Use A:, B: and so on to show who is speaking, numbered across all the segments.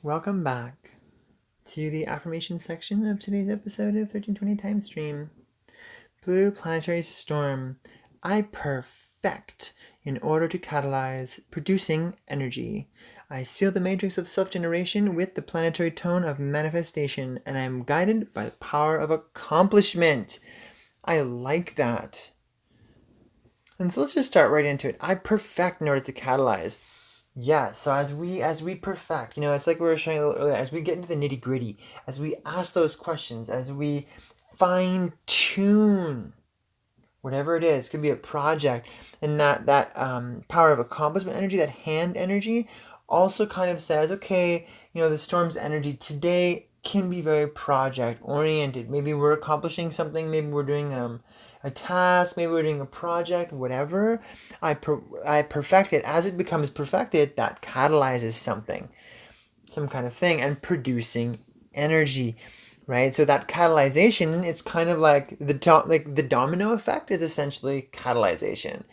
A: Welcome back to the affirmation section of today's episode of 1320 Time Stream. Blue planetary storm. I perfect in order to catalyze producing energy. I seal the matrix of self-generation with the planetary tone of manifestation, and I am guided by the power of accomplishment. I like that. And so let's just start right into it. I perfect in order to catalyze. Yeah, so as we perfect, it's like we were showing a little earlier, as we get into the nitty-gritty, as we ask those questions, as we fine tune whatever it is, could be a project, and that power of accomplishment energy, that hand energy, also kind of says, okay, the storm's energy today can be very project oriented. Maybe we're accomplishing something, maybe we're doing a task, maybe we're doing a project, whatever. I perfect it. As it becomes perfected, that catalyzes something, some kind of thing, and producing energy, right? So that catalyzation, it's kind of like the domino effect is essentially catalyzation.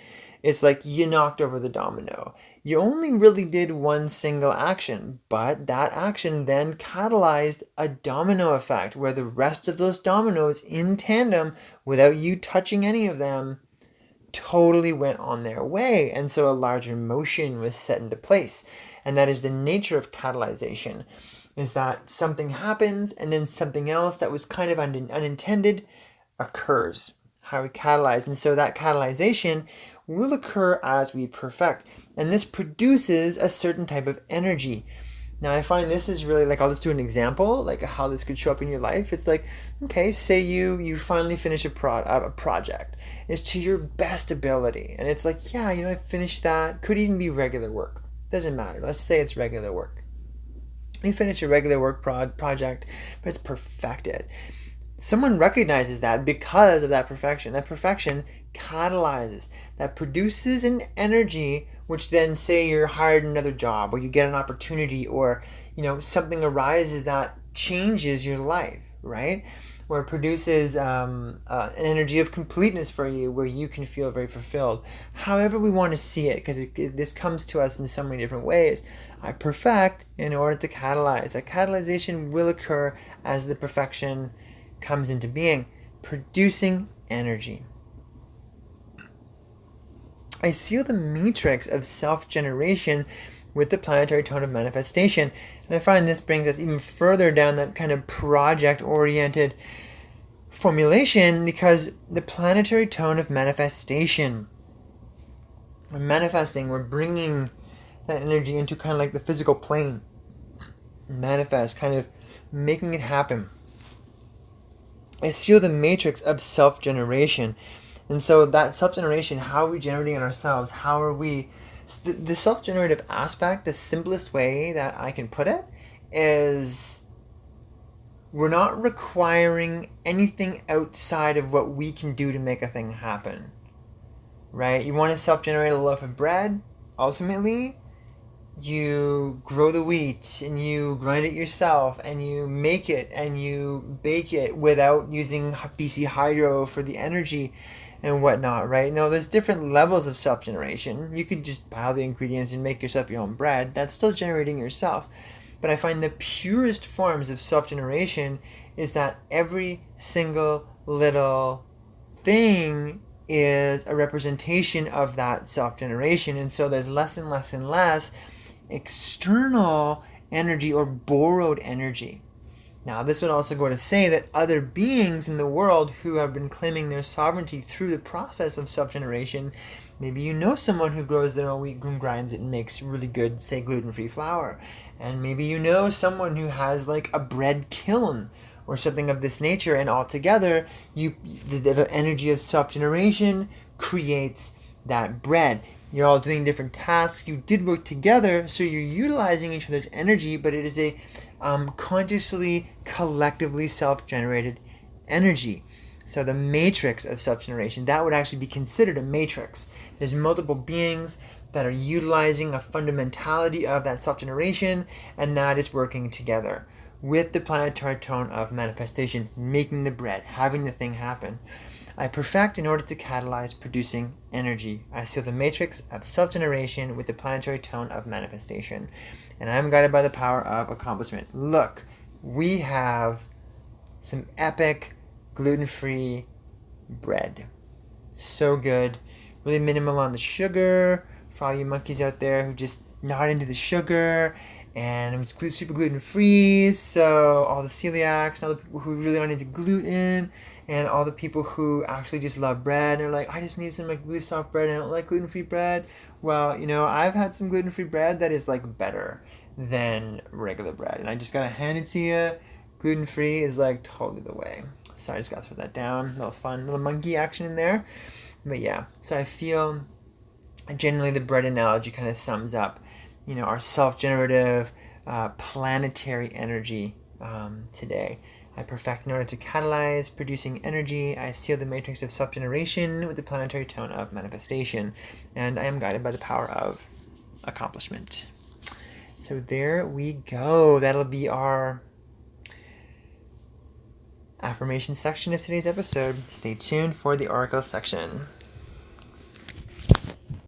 A: It's like you knocked over the domino. You only really did one single action, but that action then catalyzed a domino effect where the rest of those dominoes in tandem, without you touching any of them, totally went on their way. And so a larger motion was set into place. And that is the nature of catalyzation, is that something happens and then something else that was kind of unintended occurs. How we catalyze. And so that catalyzation will occur as we perfect. And this produces a certain type of energy. Now I find this is really like, I'll just do an example, like how this could show up in your life. It's like, okay, say you finally finish a project. It's to your best ability. And it's like, yeah, I finished that. Could even be regular work. Doesn't matter. Let's say it's regular work. You finish a regular work project, but it's perfected. Someone recognizes that because of that perfection. That perfection catalyzes, that produces an energy, which then say you're hired another job, or you get an opportunity, or something arises that changes your life, right? Or it produces an energy of completeness for you, where you can feel very fulfilled. However we want to see it, because this comes to us in so many different ways. I perfect in order to catalyze. That catalyzation will occur as the perfection comes into being, producing energy. I seal the matrix of self-generation with the planetary tone of manifestation. And I find this brings us even further down that kind of project-oriented formulation, because the planetary tone of manifestation, we're manifesting, we're bringing that energy into kind of like the physical plane. Manifest, kind of making it happen. I seal the matrix of self-generation. And so that self-generation, how are we generating it ourselves? How are we... The self-generative aspect, the simplest way that I can put it, is we're not requiring anything outside of what we can do to make a thing happen. Right? You want to self-generate a loaf of bread? Ultimately, you grow the wheat and you grind it yourself and you make it and you bake it without using BC Hydro for the energy and whatnot, right? Now, there's different levels of self-generation. You could just buy all the ingredients and make yourself your own bread. That's still generating yourself. But I find the purest forms of self-generation is that every single little thing is a representation of that self-generation. And so there's less and less and less external energy or borrowed energy. Now, this would also go to say that other beings in the world who have been claiming their sovereignty through the process of self-generation, maybe you know someone who grows their own wheat and grinds it and makes really good, say, gluten-free flour. And maybe you know someone who has like a bread kiln or something of this nature, and altogether, the energy of self-generation creates that bread. You're all doing different tasks. You did work together, so you're utilizing each other's energy, but it is a consciously, collectively self-generated energy. So the matrix of self-generation, that would actually be considered a matrix. There's multiple beings that are utilizing a fundamentality of that self-generation, and that is working together with the planetary tone of manifestation, making the bread, having the thing happen. I perfect in order to catalyze producing energy. I seal the matrix of self-generation with the planetary tone of manifestation. and I'm guided by the power of accomplishment. Look, we have some epic gluten-free bread. So good. Really minimal on the sugar for all you monkeys out there who just not into the sugar. And it was super gluten-free, so all the celiacs and all the people who really aren't into gluten and all the people who actually just love bread and are like, I just need some like really soft bread and I don't like gluten-free bread. Well, I've had some gluten-free bread that is like better than regular bread. And I just gotta hand it to you. Gluten-free is like totally the way. So I just gotta throw that down. A little fun, little monkey action in there. But yeah, so I feel generally the bread analogy kind of sums up, our self-generative planetary energy today. I perfect in order to catalyze producing energy. I seal the matrix of self-generation with the planetary tone of manifestation. And I am guided by the power of accomplishment. So there we go. That'll be our affirmation section of today's episode. Stay tuned for the oracle section.